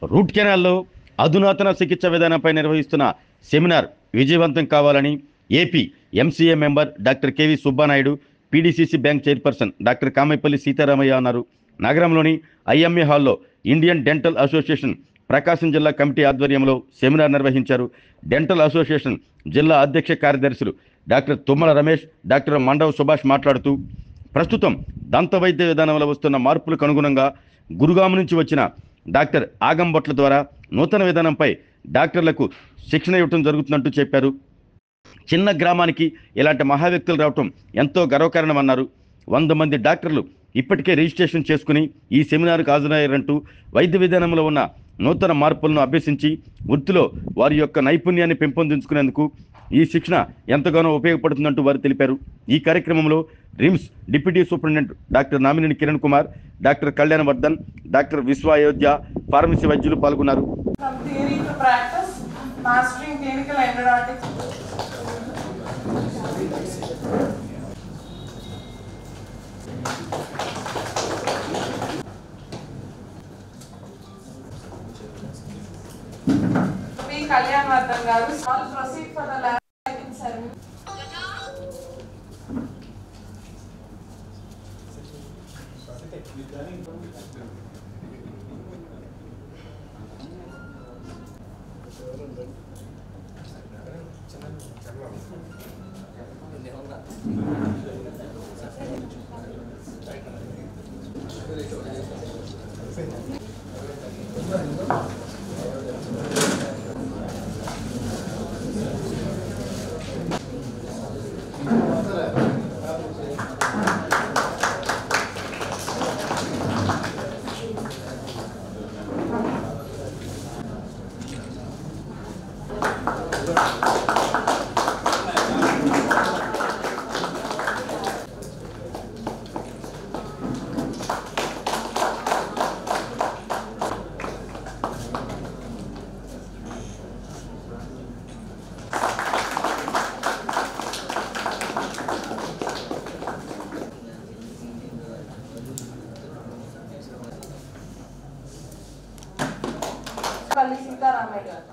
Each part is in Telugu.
రూట్ కెనాల్లో అధునాతన చికిత్స విధానంపై నిర్వహిస్తున్న సెమినార్ విజయవంతం కావాలని AP MCA member doctor KV Subbanaidu, PDCC bank chairperson doctor Kamaipalli Sitaramaiah అన్నారు. నగరంలోని ఐఎంఏ హాల్లో ఇండియన్ డెంటల్ అసోసియేషన్ ప్రకాశం జిల్లా కమిటీ ఆధ్వర్యంలో సెమినార్ నిర్వహించారు. డెంటల్ అసోసియేషన్ జిల్లా అధ్యక్ష కార్యదర్శులు డాక్టర్ తుమ్మల రమేష్, డాక్టర్ మండవ సుభాష్ మాట్లాడుతూ ప్రస్తుతం దంత వైద్య విధానంలో వస్తున్న మార్పులకు అనుగుణంగా గురుగాం నుంచి వచ్చిన డాక్టర్ ఆగంబొట్ల ద్వారా నూతన విధానంపై డాక్టర్లకు శిక్షణ ఇవ్వడం జరుగుతుందంటూ చెప్పారు. చిన్న గ్రామానికి ఇలాంటి మహావ్యక్తులు రావటం ఎంతో గర్వకారణమన్నారు. 100 మంది డాక్టర్లు ఇప్పటికే రిజిస్ట్రేషన్ చేసుకుని ఈ సెమినార్కు హాజరయ్యారంటూ వైద్య విధానంలో ఉన్న నూతన మార్పులను అభ్యసించి వృత్తిలో వారి యొక్క నైపుణ్యాన్ని పెంపొందించుకునేందుకు ఈ శిక్షణ ఎంతగానో ఉపయోగపడుతుందంటూ వారు తెలిపారు. ఈ కార్యక్రమంలో RIMS deputy superintendent doctor Namineni Kiran Kumar, doctor Kalyan Vardhan, doctor Vishwa Ayodhya, pharmacy వైద్యులు పాల్గొన్నారు. కళ్యాణ్ వర్ధన్ గారు proceed for the lab service. Sitaramayya గారు.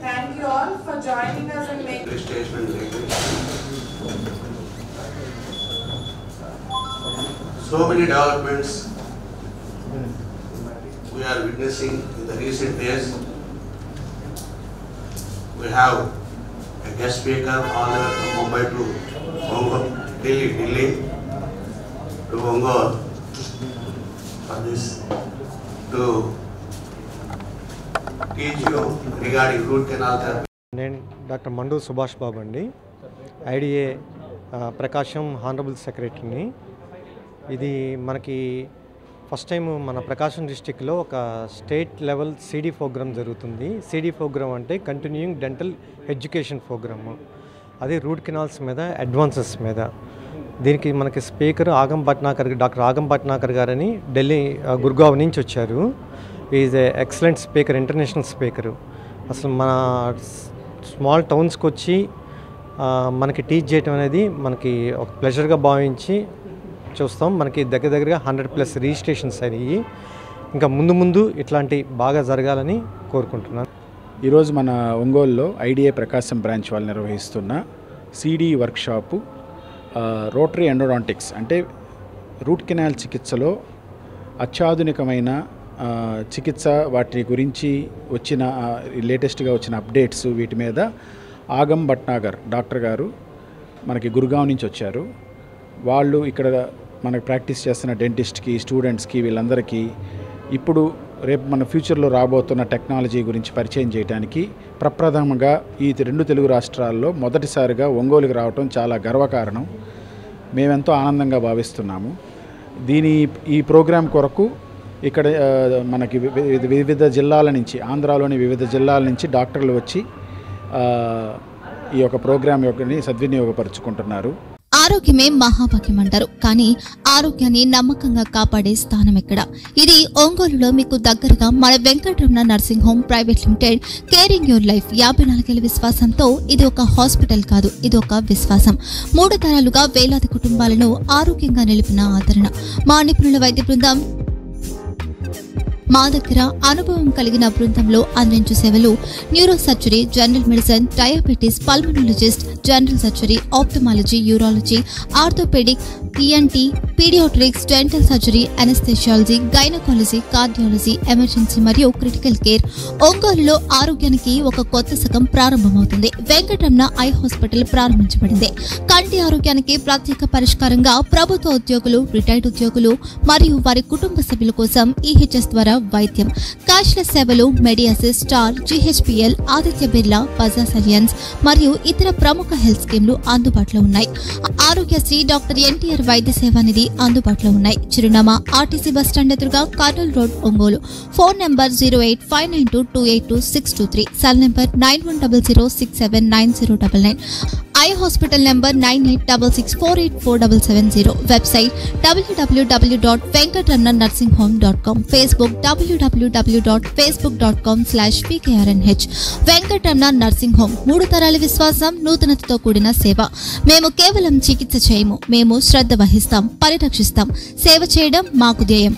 Thank you all for joining us and making so many developments we are witnessing in the recent days. We have a guest speaker all the way from Mumbai to Delhi to Ongole for this to teach you regarding root canal therapy. నేను డాక్టర్ మండు సుభాష్ బాబు అండి, ఐడిఏ ప్రకాశం హానరబుల్ సెక్రటరీని. ఇది మనకి ఫస్ట్ టైం మన ప్రకాశం డిస్టిక్లో ఒక స్టేట్ లెవెల్ సిడి ప్రోగ్రామ్ జరుగుతుంది. సిడి ప్రోగ్రామ్ అంటే కంటిన్యూయింగ్ డెంటల్ ఎడ్యుకేషన్ ప్రోగ్రాము. అది రూట్ కెనాల్స్ మీద, అడ్వాన్సెస్ మీద. దీనికి మనకి స్పీకర్ డాక్టర్ ఆగం భట్నాకర్ గారని ఢిల్లీ గుర్గావ్ నుంచి వచ్చారు. Is a excellent speaker, international speaker. అసలు మన స్మాల్ టౌన్స్కి వచ్చి మనకి టీచ్ చేయటం అనేది మనకి ఒక ప్లెజర్గా భావించి చూస్తాం. మనకి దగ్గరగా 100+ రిజిస్ట్రేషన్స్ అయ్యి ఇంకా ముందు ఇట్లాంటి బాగా జరగాలని కోరుకుంటున్నాను. ఈరోజు మన ఒంగోలులో ఐడిఏ ప్రకాశం బ్రాంచ్ వాళ్ళు నిర్వహిస్తున్న సిడి వర్క్షాపు రోటరీ ఎండోడాంటిక్స్ అంటే రూట్ కెనాల్ చికిత్సలో అత్యాధునికమైన చికిత్స, వాటి గురించి వచ్చిన లేటెస్ట్గా వచ్చిన అప్డేట్స్, వీటి మీద ఆగం భట్నాగర్ డాక్టర్ గారు మనకి గురుగావ్ నుంచి వచ్చారు. వాళ్ళు ఇక్కడ మనకు ప్రాక్టీస్ చేస్తున్న డెంటిస్ట్కి, స్టూడెంట్స్కి, వీళ్ళందరికీ ఇప్పుడు రేపు మన ఫ్యూచర్లో రాబోతున్న టెక్నాలజీ గురించి పరిచయం చేయడానికి ప్రప్రథమంగా ఈ 2 తెలుగు రాష్ట్రాల్లో మొదటిసారిగా ఒంగోలుకి రావటం చాలా గర్వకారణం. మేమెంతో ఆనందంగా భావిస్తున్నాము. ఈ ప్రోగ్రాం కొరకు ఇక్కడ మనకి వివిధ జిల్లాల నుంచి, ఆంధ్రాలోని వివిధ జిల్లాల నుంచి డాక్టర్లు వచ్చి ఈ యొక్క ప్రోగ్రాం యొక్కని సద్వినియోగపరుచుకుంటున్నారు. ఆరోగ్యమే మహాభాగ్యం అంటారు. కానీ ఆరోగ్యాన్ని నమ్మకంగా కాపాడే స్థానం ఎక్కడ? ఇది ఒంగోలులో మీకు దగ్గరగా మన Venkataramana nursing home private limited. Caring your life 54 ఏళ్ల విశ్వాసంతో ఇది ఒక హాస్పిటల్ కాదు, ఇది ఒక విశ్వాసం. 3 తరాలుగా వేలాది కుటుంబాలను ఆరోగ్యంగా నిలిపిన ఆదరణ. మా నిపుణుల వైద్య బృందం మా దగ్గర అనుభవం కలిగిన బృందంలో అందించే సేవలు neuro surgery, general medicine, diabetes, pulmonologist, general surgery, ophthalmology, urology, orthopaedic, ENT, paediatrics, dental surgery, anaesthesiology, gynaecology, cardiology, emergency మరియు క్రిటికల్ కేర్. ఒంగోలులో ఆరోగ్యానికి ఒక కొత్త శకం ప్రారంభమవుతుంది. వెంకటరమణ ఐ హాస్పిటల్ ప్రారంభించబడింది. కంటి ఆరోగ్యానికి ప్రత్యేక పరిష్కారంగా ప్రభుత్వ ఉద్యోగులు, రిటైర్డ్ ఉద్యోగులు మరియు వారి కుటుంబ సభ్యుల కోసం ఈహెచ్ఎస్ ద్వారా వైద్యం, క్యాష్లెస్ సేవలు, Medi Assist, Star, GHPL, Aditya Birla, Bajaj Allianz మరియు ఇతర ప్రముఖ హెల్త్ స్కీమ్లు అందుబాటులో ఉన్నాయి. ఆరోగ్యశ్రీ, డాక్టర్ ఎన్టీఆర్ వైద్య సేవా నిధి అందుబాటులో ఉన్నాయి. చిరునామా ఆర్టీసీ బస్టాండ్ ఎదురుగా, Kurnool road, Ongole. Phone number 08592282623, cell number 9100679099. Eye hospital number 9866484770. Website www.venkatramanarsinghome.com. Facebook www.facebook.com/pkrnh. Venkataramana nursing home 3 తరాల విశ్వాసం, నూతనతతో కూడిన సేవ. మేము కేవలం చికిత్స చేయము, మేము శ్రద్ధ వహిస్తాం, పరిరక్షిస్తాం. సేవ చేయడం మాకు ధ్యేయం.